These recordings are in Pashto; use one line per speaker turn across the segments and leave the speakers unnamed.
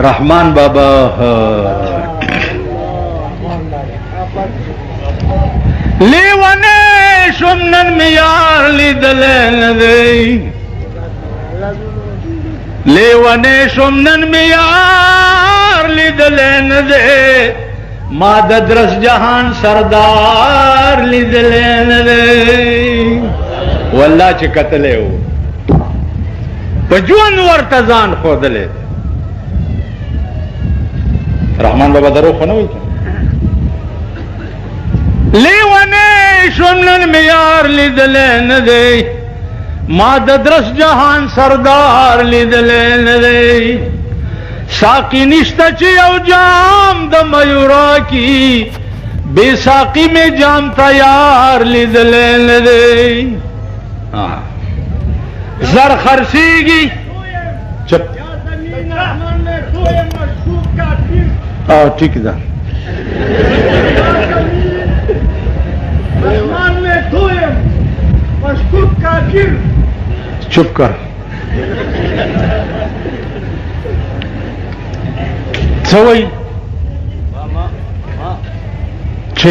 رحمان بابا لیوانے شمنن میار لیدلے ندی لیوانے شمنن میار لیدلے ندی ما درس جہان سردار لیدلے ندی واللہ چی قتلے ہو پجون ورتزان خودلے رحمان بابا درو خونوی کن لیوانے شمنن میار لیدلے ندی ما درس جہان سردار لیدلے ندی ساقی نشتا چی او جام دا میورا کی بے ساقی میں جام تیار لیدلے ندی زر خرسیگی چپ ٹھیک ہے چپ کر سوئی چھ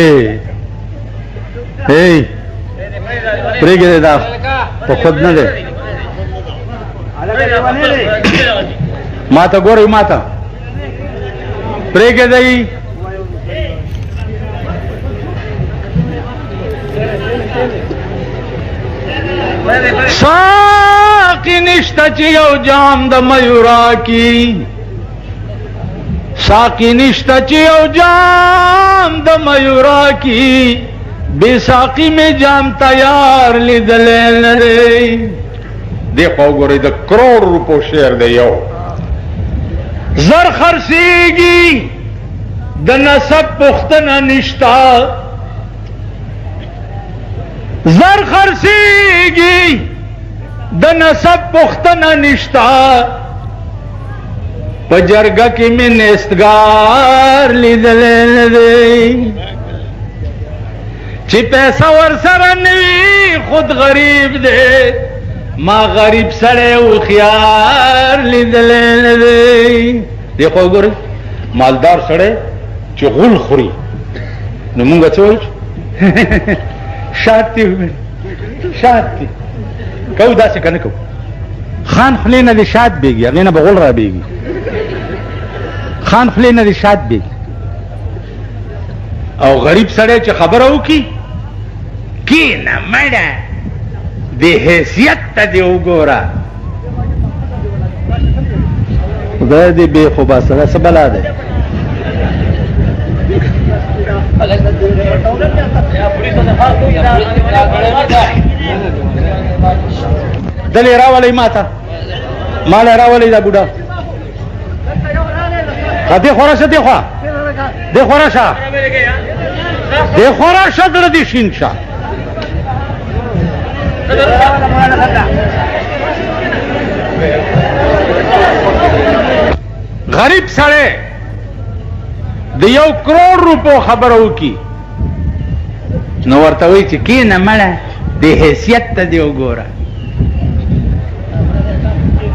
پریگے دا تو خود نہ دے ماتا گوری ماتا پریگے دئی ساقی نشتا چیو جام دا میورا کی ساقی نشتا چیو جام دا میورا کی بے ساقی میں جام تیار لیدلے ندے دیکھو گوری دا کروڑ روپو شیر دے یو زر خرسیگی دا نسب پختنا نشتا زر خرسیگی دا نسب پختنا نشتا پا جرگا کی میں نیستگار لیدلے ندی چی پیسہ ورسرنوی خود غریب دے ما غریب سڑے و خیار لیدلے ندی دیکھو گوری مالدار سڑے چی غل خوری نمونگا چوئیچ شادتی ہوئی شادتی کہو دا سے کنکو خان خلینا دی شاد بیگی اگلینا بغل را بیگی خان خلینا دی شاد بیگی او غریب سڑے چی خبرو کی نا مڑا دی حیثیت تا دیو گورا خدا دی بے خوبا سڑا سبلا دے دلی راولی ماتا مال راولی دا بودا دی خورا شا دی خوا دی خورا شا دی خورا شا در دی شین شا غریب سڑے دیو کروڑ روپو خبرو کی نو ورتوی چی کی نمڑا دی حیثیت تا دیو گورا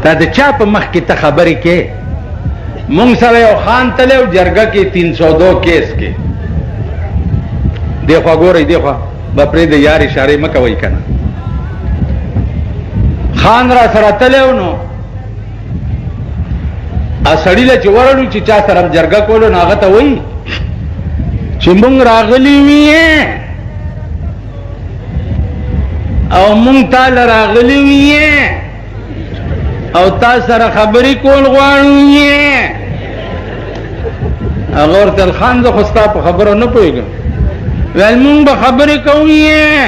تا دا چا پا مخ کی تا خبری کے مونگ سر یو خان تلیو جرگا کی 302 کیس کے دیخوا گوری دیخوا بپری دا یار اشاری مکوی کنا خان را سر تلیو نو اسڑی لچ ورلو چی چا سرم جرگا کولو ناغتا وی چی مونگ راغلی ویئے او مونگ تال راغلی ویئے او تا سر خبری کول غوانویئے اغور تل خان دو خستا پا خبرو نپوئی گا ویل مونگ با خبری کوئیئے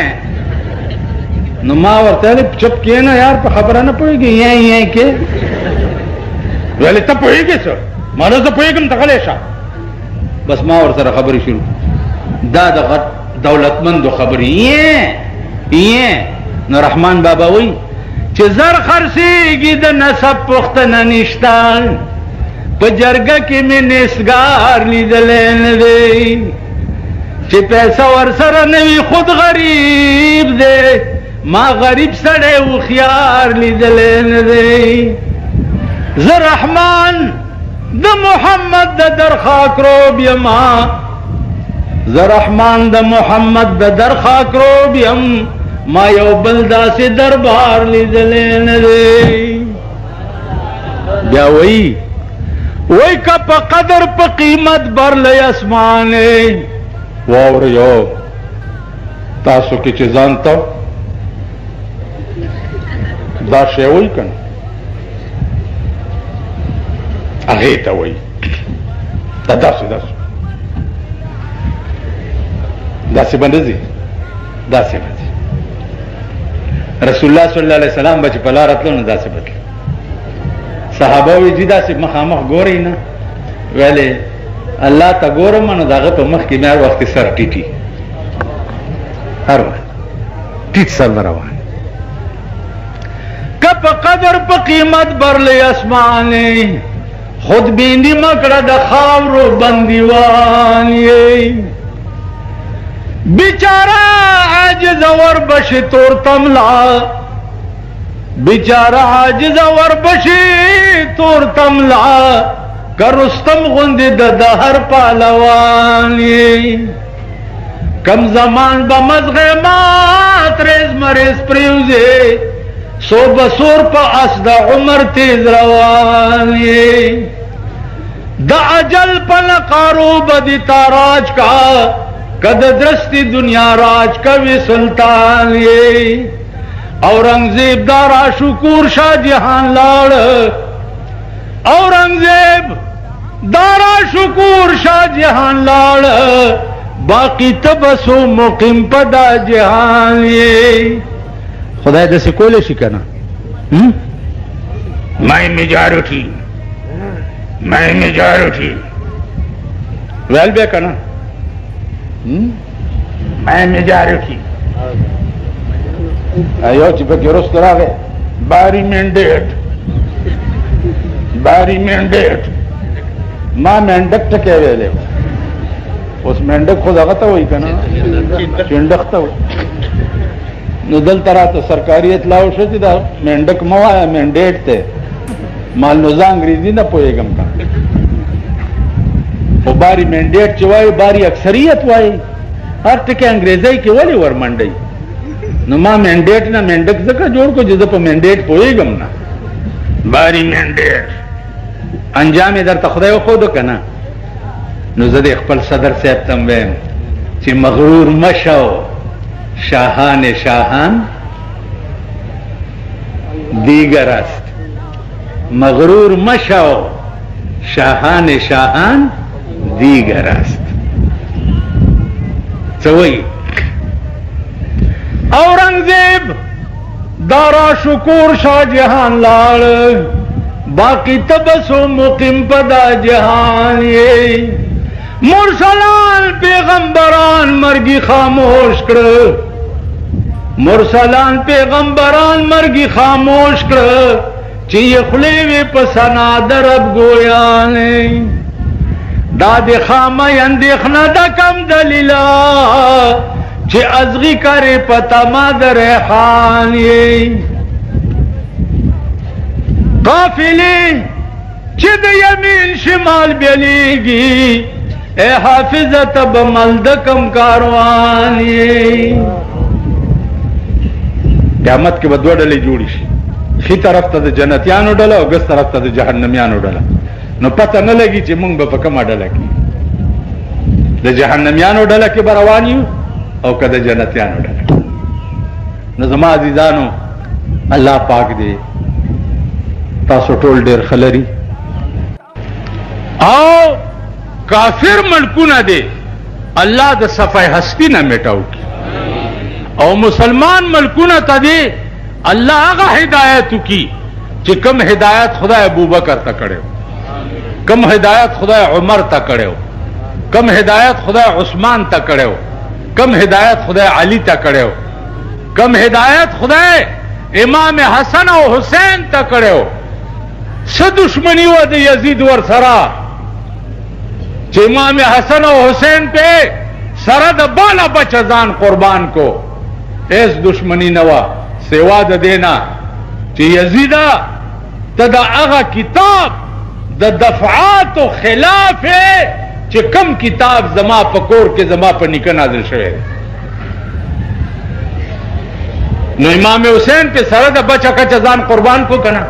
نو ما ورطا چپ کیے نا یار پا خبرو نپوئی گا یہ کہ ویلی تا پوئی گی سر مانو تا پوئی گم تخلی شا بس ما ورطا خبری شروع دا دولتمند خبری یہ نو رحمان بابا وی چه زر خرسیگی دا نسب پختن نشتان پا جرگا کی میں نسگار لیدلین دے چه پیسہ ورسر نوی خود غریب دے ما غریب سڑے و خیار لیدلین دے زر رحمان د محمد د درخاک روب یما ز رحمان د محمد د درخاک روب یم ما یو بل داسې دربار لیدلی نه دی بیا وی که په قدر په قیمت برلی اسمانې واوریو تاسو کې چې ځان ته دا شی وایي که نه هغې ته وایي دا داسې داسې به نه ځي داسې به ځي رسول الله صلی الله علیه وسلم به چې په لاره تلو نو داسې به تلو صحابه وی چې داسې مخامخ ګورئ نه ویلې الله ته ګورم نو د هغه په مخ کې مې هر وخت سر ټیټي هر وخت ټیټ سر به روان که په قدر په قیمت برلی اسمانې خود بینی مکړه د خاورو بندیوان یې بیچاره عاجز وربشي تور تملا بیچاره عاجز وربشي تور تملا که رستم غوندې د هر پهلوان یې کم زمان به مزغې مات ریز مریز پریوزې سو بسور په اس د عمر تیز روان یې د اجل په نقارو بدی تاراج کا کد درستی دنیا راج کوي سلطان یې اورنګزیب دارا شکور شاه جهان لاړ اورنګزیب دارا شکور شاه جهان لاړ باقی تبسو مقیم پدا جهان یې خدای داسې کولی شي که نه مای میجارټي ویل بیا که نه مای میجارټي یو چې پکې وروسته راغی باری مینډیټ ما مینډک ټکی ویلی اوس مینډک خو دغه ته وایي که نه چنډخ ته وایي نو دلته راته سرکاري اطلاع وشوه چې دا مینډک مه وایه مینډیټ دی مال نو زه انګریزي نه پوهېږم که خو باری مینډیټ چې وایي باری اکثریت وایي هر ټکی انګریزۍ کې ولې ورمنډئ نو ما مینډیټ نه مینډک ځکه جوړ کړو چې زه په مینډیټ پوهېږم نه باری مینډیټ انجام یې درته خدای وښودو که نه نو زه د خپل صدر صاحب ته ویم چې مغرور مه شو شاهان دیگر است مغرور مشو شاهان دیگر است سوئی اورنگزیب دارا شکور شاہ جہان لال باقی تبسو مقیم پدا جہان یہ مرسلان پیغمبران مرگی خاموش کر مرسلان پیغمبران مرگی خاموش کر چی خلیوی پسنا درب گویانے داد خامی اندیخنا دا کم دلیلا چی ازغی کرے پتا مادر ریحانی قافلی چی دا یمین شمال بیلیگی اے حافظت بملدکم کاروانی قیامت کې به دوه ډلې جوړې شي ښي طرف ته د جنتیانو ډله او ګس طرف ته د جهنمیانو ډله نو پته نه لګي چې موږ به په کومه ډله کې د جهنمیانو ډله کې به روان یو او که د جنتیانو ډله نو زما عزیزانو الله پاک دې تاسو ټول ډېر ښه لري او کافر ملکونه دې الله د صفای هستی نه میټاو کی او مسلمان ملکونه ته دې الله هغه هدایت کی چې کم هدایت خدای ابوبکر ته کړو کم هدایت خدای عمر ته کړو کم هدایت خدای عثمان ته کړو کم هدایت خدای علی ته کړو کم هدایت خدای امام حسن او حسین ته کړو څه دشمنی و د یزید ور سره چې امام حسن او حسین په سره د بالا بچ ځان قربان کو ایس دشمنی نوا سوا د دینا چې یزیدا ته د هغه کتاب د دفعات و خلاف چې کم کتاب زما په کور کې زما په نیکه نازل شوی دی. نو امام حسین په سره د بچا کچا ځان قربان کو کنه.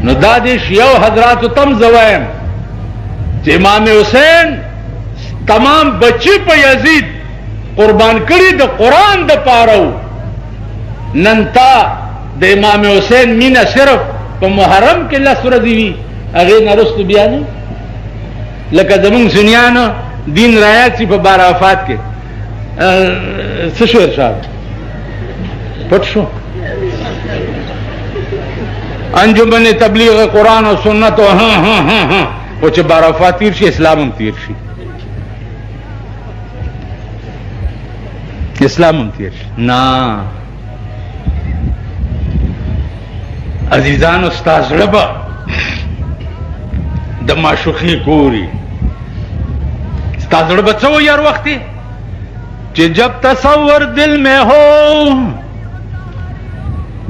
نو دا دې شیعو حضرات تم زوایم چې امام حسین تمام بچی په یزید قربان کړي د قرآن د پاره. نن تا د امام حسین مینا صرف په محرم کې لس ورځې وي، هغې نه رستو بیا نه. لکه زمونږ سنیانو دین رایات شي په بار وفات کې څه شو ارشاد پټ شو. انجمن تبلیغ قرآن او سنت او او چې بار وفات تیر شي اسلام هم تیر شي، اسلام هم تیر شي. نه عزیزان استاد زړه د معشوقي ګوري. استاد زړه بچو یار وختي کہ جب تصور دل میں ہو،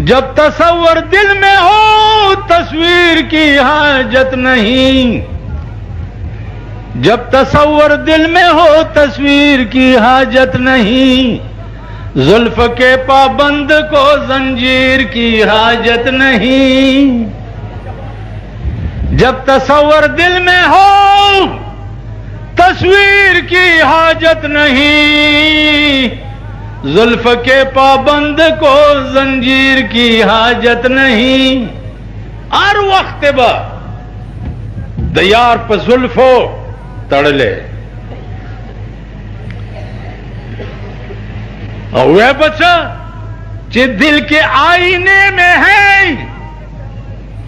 جب تصور دل میں ہو تصویر کی حاجت نہیں، جب تصور دل میں ہو تصویر کی حاجت نہیں، زلف کے پابند کو زنجیر کی حاجت نہیں. جب تصور دل میں ہو تصویر کی حاجت نہیں، زلف کے پابند کو زنجیر کی حاجت نہیں. ہر وقت با دیار پہ زلفو تڑلے اور وہ بچا کہ دل کے آئینے میں ہے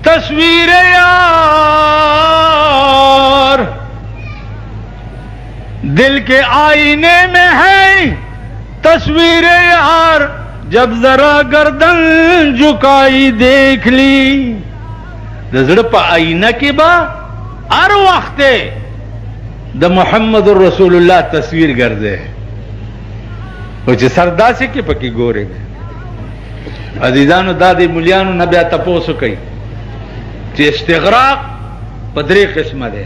تصویر یار، دل کے آئینے میں ہے تصویر یار، جب ذرا گردن جھکائی دیکھ لی. زړه په آئینه کې با هر وخت د محمد رسول الله تصویر ګرځي او چې سردا سي کې پکې ګوري. عزیزانو دا د مليانو نه بیا تاسو کوي چې استغراق په درې قسمه ده.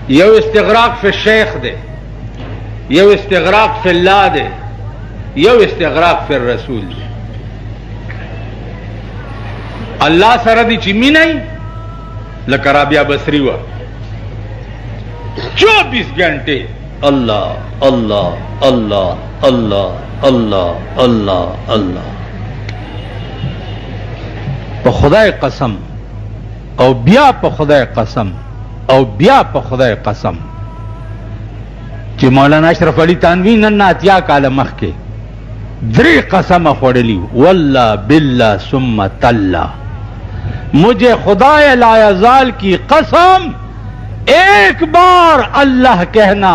یو استغراق فی الشیخ ده، یو استغراق فی اللہ ده، یو استغراق فی الرسول ده. اللہ سره دی چې مینای لکه رابعه بصری وا 24 घंटे اللہ اللہ اللہ اللہ اللہ اللہ اللہ. په خدای قسم او بیا په خدای قسم او بیا په خدای قسم چې مولانا اشرف علي تانوی نن اتیا کاله مخکې درې قسمه خوړلی والله بالله ثم تالله مجھے خدای لا یزال کی قسم ایک بار اللہ کہنا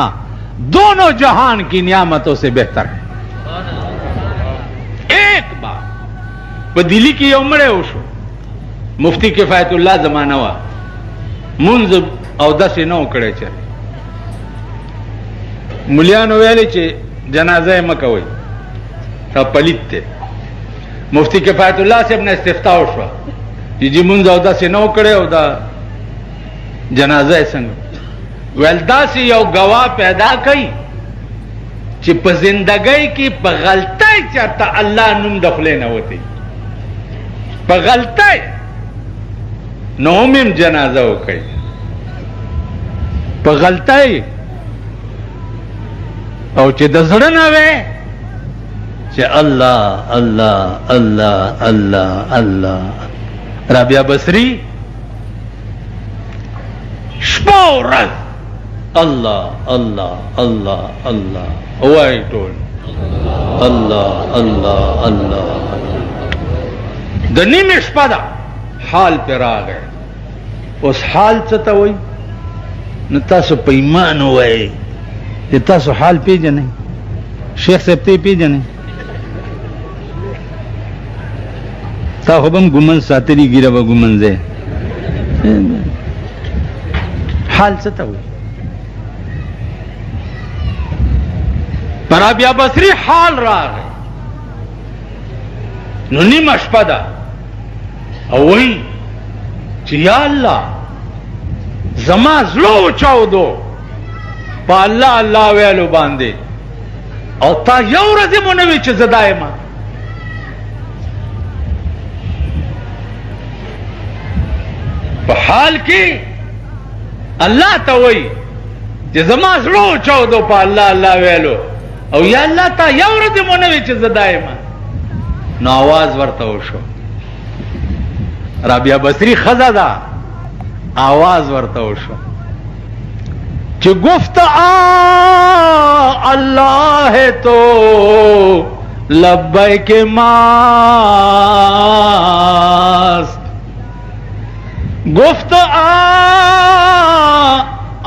دونوں جہان کی نعمتوں سے بہتر ہے. ایک بار په دلی کې یو مړی وشو مفتی کفایت الله زمانه وا منځ او داسې نه وکړی چې ملیانو ویلې چې جنازه یې مه کوئ دا پلیت دی. مفتی کفایت الله صاحب نه استفتاء وشوه چې جی منځ او داسې نه وکړی او دا جنازه یې څنګه ویل داسې یو ګواه پیدا کوي چې په زندګۍ کې په غلطۍ چېرته الله نوم د خولې نه وتی په غلطۍ نو هم جنازه وکړي په غلطۍ او چې د زړه نه وې چې الله الله الله الله الله. رابعه بصری شپه او ورځ الله الله الله الله وایي ټول الله الله الله. د نیمې شپه ده حال پې راغی. اوس حال څه ته وایي نو تاسو په ایمان ووایئ چې تاسو حال پیژنئ. شیخ صاحب ته یې پیژنئ تا خو به هم ګومن ساتلي ګیره به ګومنځی. حال څه ته وایي پر رابعه بصری حال راغی نو نیمه شپه ده او وایي چې یا الله زما زړه چاودو په الله الله ویلو باندې او تا یو ورځ مونږ نه وی چې زدایم په حال کې الله ته وای چې زما زړه چاودو په الله الله ویلو او یا الله تا یو ورځ مونږ نه وی چې زدایم نو आवाज ورته وشو رابعه بصری خزا دا आवाज ورته وشو کہ گفت اللہ ہے تو لبیک ماست گفت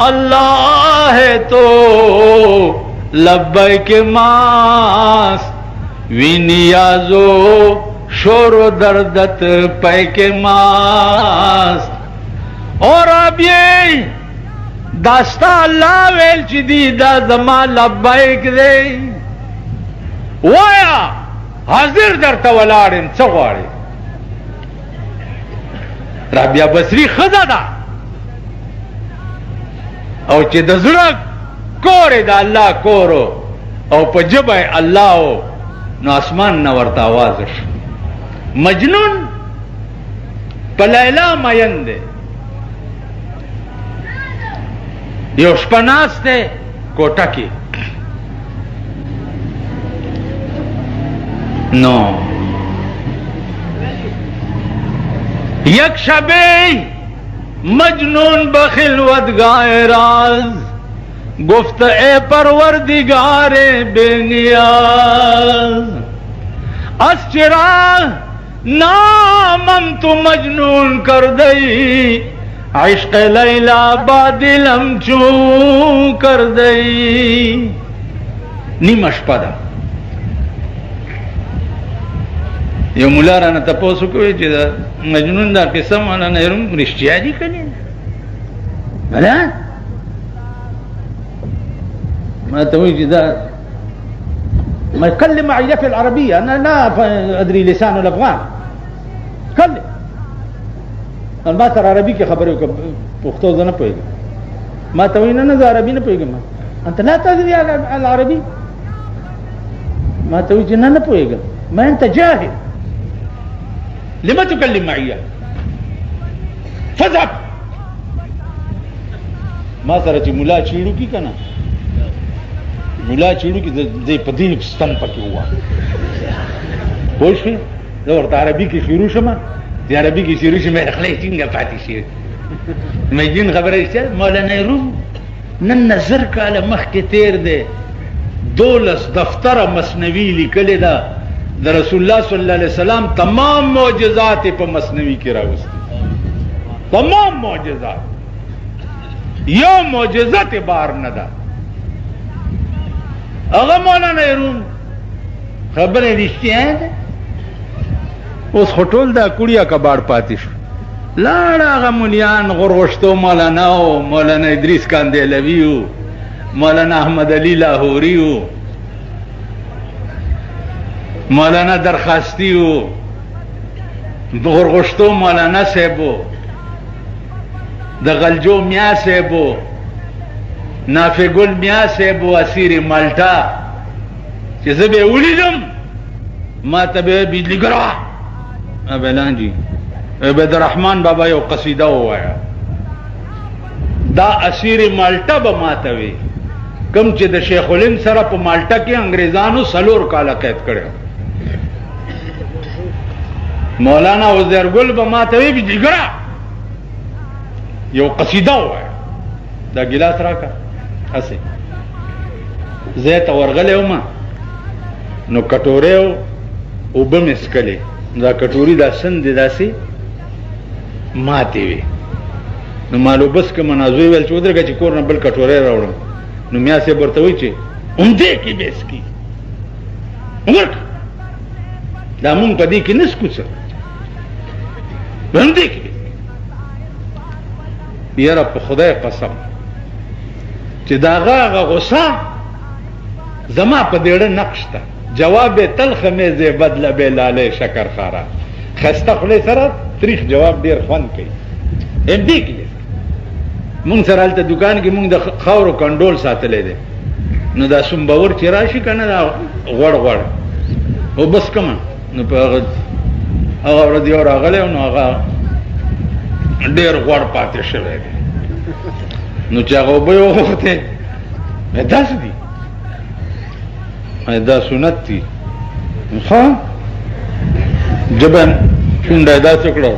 اللہ ہے تو لبیک ماست وی نیازو شور و دردت پیک ماست اور اب یہ داستا اللہ ویل چی دی دا زمان لبائک دے وایا حاضر در تولارن سغواری رابعه بصری خدا دا او چی دا زرق کوری دا اللہ کورو او پا جبای اللہ او نو اسمان نورتا آوازش مجنون پا لیلا مین دے یو شپه ناست دی کوټه کې نو یک شبی مجنون بخلوتگاہ راز گفت اے پروردگار بے نیاز از چراغ نامم تو مجنون کر دئی عشق لیلا بادلم چون کر دئی نیم شپه ده یو مولا رانه تپوس کوي چې دا مجنون دا قصه مانا نه يرم رښتیا دي کنه بلا ما توي دا ما يتكلم معي في العربية أنا لا أدري لسان الأفغان كلم ما ترى عربي كي خبري پختو زنه پويږي ما ته وینا نه عربي نه پويږم انت لا تدري على العربي ما ته وی نه پويږم ما انت جاهل لما تكلم معي فذهب ما سره چې مولا چیړو کی کنه مولا چیړو کی د پدې ستن پکې هوا پوښښ دا ورته عربي کې شروع شمه دی عربي کې شروع شمه خلای څنګه پاتې شي مجنون خبره ایسته مولانا روم نن نظر کاله مخ کې تیر دی 12 دفتر مثنوی لیکل دا د رسول الله صلی الله علیه وسلم تمام معجزات په مثنوی کې راوستي تمام معجزات یو معجزات بار نه ده هغه مولانا روم خبره رښتیا ده اوس هټول دا کړیا کباړ پاتې شو لاړ هغه مليان غرغشتو مولانا او مولانا ادریس کاندیلوی مولانا احمد علی لاهوری مولانا درخواستی غرغشتو مولانا صاحبو د غلجو میا صاحبو نافع ګل میا صاحبو اسیر مالټا چې زه به ولیدم ما ته به بجلی ګرا ابلان جی عبد الرحمن بابا یو قصیده وایا دا اسیر مالټا به ماتوي کم چې د شیخ الهند سره په مالټا کې انګريزانو سلور کاله قید کړو مولانا وزیرګل به ماتوي بجلی ګرا یو قصیده وایا دا ګلاس راکا اسه زه ته ورغلې ومه نو کټوره او بمسکلې دا کټوري دا سند داسي ماتې وي نو مالو بس که منازوي ویل چې ودرګه چې کور نه بل کټوره راوړم نو میا سي ورته وی چې اومدې کې بیس کی ورک دا مونږ په دې کې نس کوڅه اومدې کې یاره په خدای قسم چې دا غاغه غصه زما په دیړه نقش ته جواب تلخ میزه بدله به لاله شکر خارا خسته خله سره تاریخ جواب ډیر خوان کوي ام دې کې مونږ سره هلته دکان کې مونږ د خاورو کنډول ساتلی دی نو دا سومبور چې راشي که نه دا غوړ غوړ او بس کمه نو په هغه ورځ یو راغلی نو هغه ډېر غوړ پاتې شوی دی نو چې هغه اوبه یې وغوښتې داسې دي دا سنت دي ښه جبه شونډه یې داسې کړه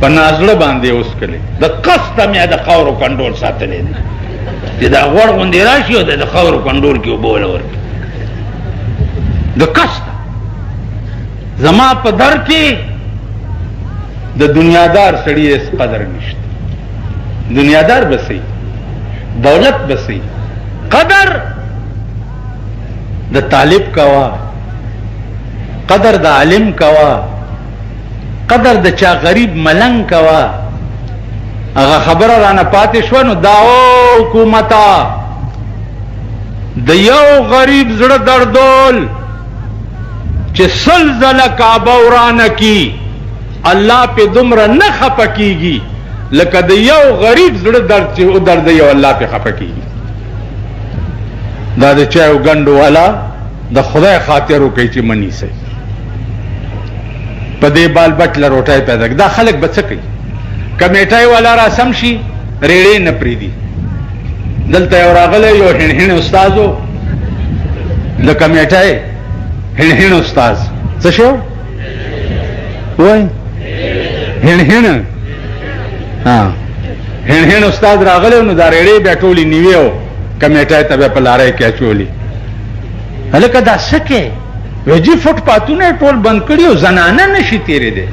په نازله باندې اوس کلی د قصده مې د خاورو کنډول ساتلی دی چې دا غوړ غوندې راشي او د خاورو کنډول کې اوبه وله ورکړي د قصده زما په در کې د دنیادار سړي هېڅ قدر نشته دنیادار به صحیح دولت به صحیح قدر د طالب کوا قدر د عالم کوا قدر د چا غریب ملنګ کوا هغه خبره رانه پاتې شوه نو دا حکومته د یو غریب زړه دردول چې سل ځله کعبه ورانه کی الله پې دومره نه خفه کېږي لکه د یو غریب زړه درد چې ودردوي او الله پې خفه کېږي دا د چایو ګنډو والا د خدای خاطر وکړي چې منیسئ په دې بال بټ له روټۍ پیدا کړي دا خلک به څه کوي کمیټۍ والا را سم شي ریړې نه پرېږدي دلته یو راغلی یو هڼ استاذ و د کمیټۍ هڼ استاذ څه شو وایي هڼ هڼ استاد راغلی نو دا ریړې بیا ټولې نیوې و کمیټۍ ته بیا په لارۍ کې اچولې هلکه دا څه کې وجی فټ پاتونه ټول بند کړي او زنانه نشي تېرېدی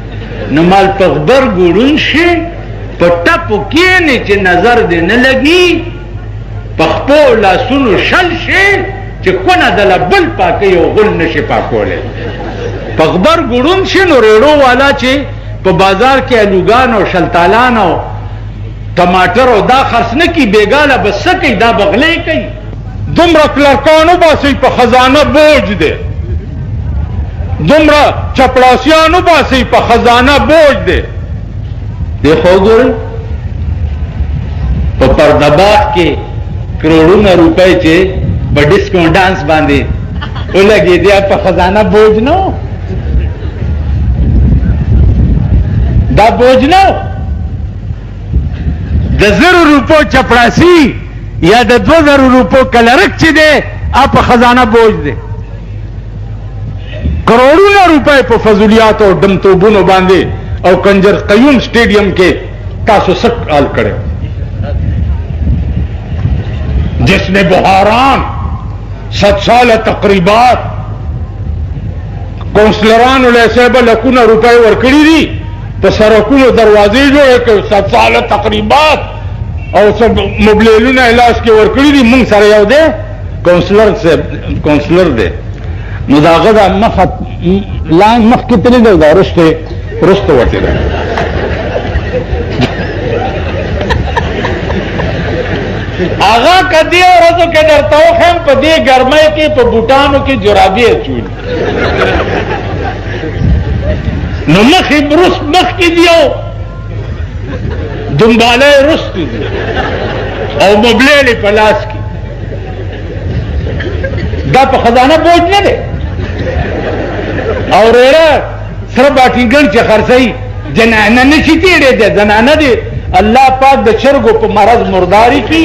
نو مال په غبرګ شي په ټپو کښېنې چې نظر دې نه لګي په خپو لاسونو شل شي چې کونه دله بل پاکوي او غل نشي پاکولی په غبرګ شي نو ریړو والا چې په بازار کې الوګان او شلتالان او ټماټر او دا خرڅ نه کړي بېګاله به څه کوي دا بغلې کوي دومره کلرکان وباسئ په خزانه بوج دی دومره چپړاسیان وباسئ په خزانه بوج دی دی خو ګورئ په پردباغ کې کروڑونه روپۍ چې په ډسکونټانس باندې ولګېدی په خزانه بوج نه دا بوج نه د 1000 روپو چپړاسي یا د 2000 روپو کلرک چې دی په خزانه بوج دی کروڑونه روپۍ په فضولیات او ډمتوبونو باندې او کنجر قیوم سټیډیم کې تاسو سټ حال کړو جس نے بہاران 7 سال تقریبات کونسلرانو له صاحب لکونه روپۍ ورکړي دي په سرکونو دروازې جوړې کړو 7 سال تقریبات او سب مبلیلونه علاج کې ورکړي دي مونږ سره یو دی کونسلر دی نو دا هغه دا مخکې تللی دی دا رسته ورته دی هغه که دې ورځو کې درته وښیم په دې ګرمۍ کې په بوټانو کې جرابې اچولي نو مخکې دی او دنباله یې رستو دي او مبلیل یې په لاس کې دا په خزانه بوج نه دی او ریړه سره باټینګن چې خرڅوي جنانه نشي تېرېدی زنانه دی الله پاک د چرګو په مرض مرداري کړي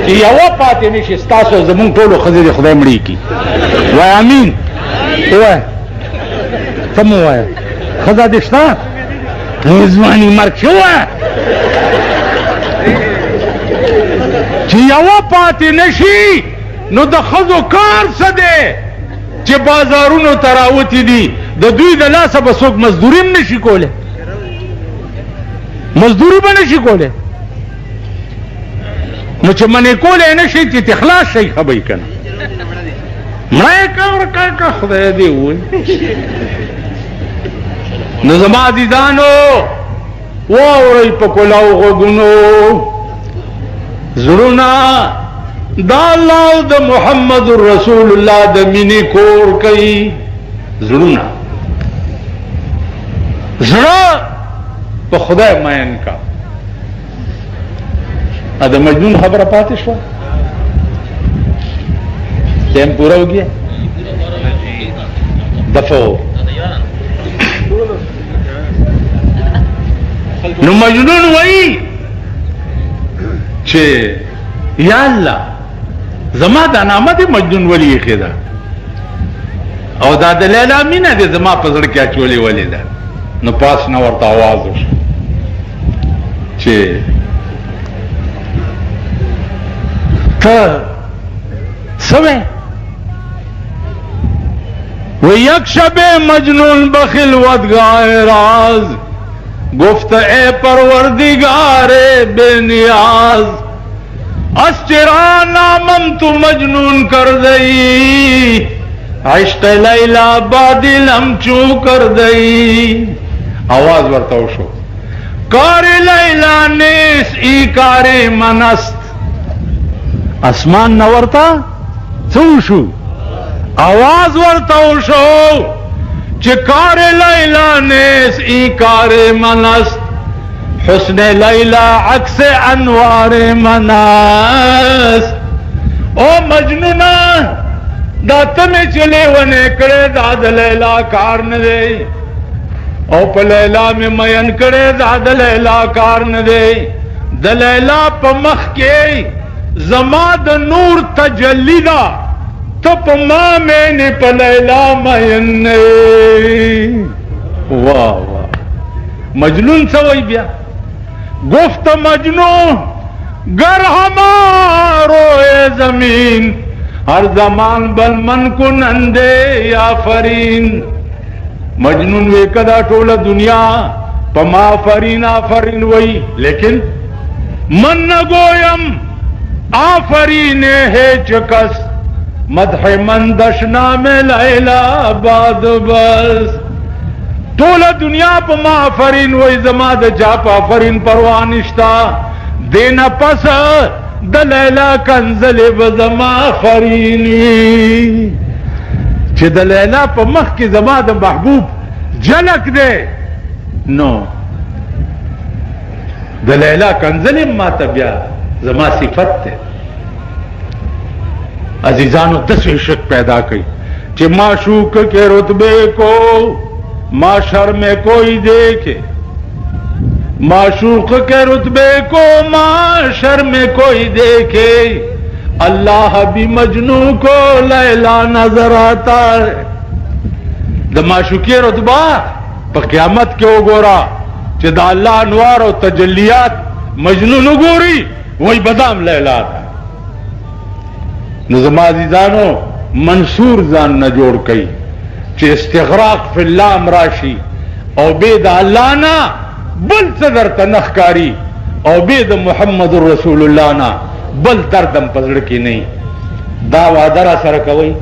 چې یوه پاتې نشي ستاسو زمونږ ټولو ښځې د خدای مړې کړي وایه امین ووایه څه مو ووایه ښځه دې شته ځواني مرګ شي ووایه چې یوه پاتې نشي نو د ښځو کار څه دی چې بازارونو ته راوتي دي د دوی د لاسه به څوک مزدوري هم نشي کولی مزدوری به نشي کولی نو چې منې کولی نه شي چې تخلاص شي خبرې که نه مړه یې که ورکه که خدای دې ووایي نو زما عزیزانو واورئ په کلاو غوږونو زړونه دا الله او د محمد رسول الله د مینې کور کوي زړونه زړه په خدای مین کا د مجنون خبره پاتې شو ټیم پورا हो गया دفعو نو مجنون وای چې یا الله زما د نامه د مجنون ولی خدا او دا د لیلا مینه د زما په زړه کې اچولې ولې ده نو پاس نه ورته आवाज وشو چې ته سوې و یک شب مجنون بخلوت گائے راز گفت اے پروردگار بے نیاز اس چرا نامم تو مجنون کر دئی عشق لیلا بادلم چو کر دئی آواز ورتاو شو کار لیلا نیس ای کار منست اسمان نورتا سو شو آواز ورتاو شو چه کار لیلا نیس ای کار منست حسن لیلا عکس انوار منست او مجنونا دا تمہیں چلے ونے کڑے دا دا لیلا کار ندے او پا لیلا میں مین کڑے دا دا لیلا کار ندے دا لیلا پا مخ کے زما دا نور تجلی دا تپ ماں میں نے پا لیلا مین نے واہ واہ مجنون سوئی بیا گفت مجنون گر ہمارو اے زمین ہر زمان بل من کو نندے یا فرین مجنون وے کدا ٹولا دنیا پما فرین آفرین وئی لیکن من نگویم آفرین ہے چکس مدح من دشنا میں لیلا باد بس ٹولا دنیا پما فرین وئی زما د چاپ آفرین پروانشتا دینا پس د لیلا کنزل بزما فرینی چې د لیلا په مخ کې زما د محبوب جلک دے نو د لیلا کنزل ما تبیا زما صفت تے عزیزانو دسویں شک پیدا کی کہ معشوق کے رتبے کو معاشر میں کوئی دیکھے معشوق کے رتبے کو معاشر میں کوئی دیکھے اللہ بھی مجنو کو لیلا نظر آتا ہے دا معشوقی رتبہ پا قیامت کے گورا چہ دا اللہ انوار و تجلیات مجنون گوری وہی بدام لیلا تھا نظم عزیزانو منصور زان نہ جوڑ کئی چہ استغراق فی اللہ امراشی او بید اللہ نا بل صدر تنخکاری او بید محمد رسول اللہ نا بل دردم پزڑ کی نہیں دا وعدرہ سرکوئی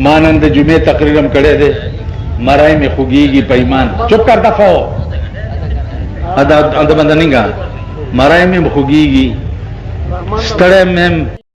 مانند جمعے تقریرم کڑے دے مرائی میں خوگی گی پیمان چپ کر دفع ہو ادا بندہ نہیں گا مرائی میں خوگی گی ستڑے میں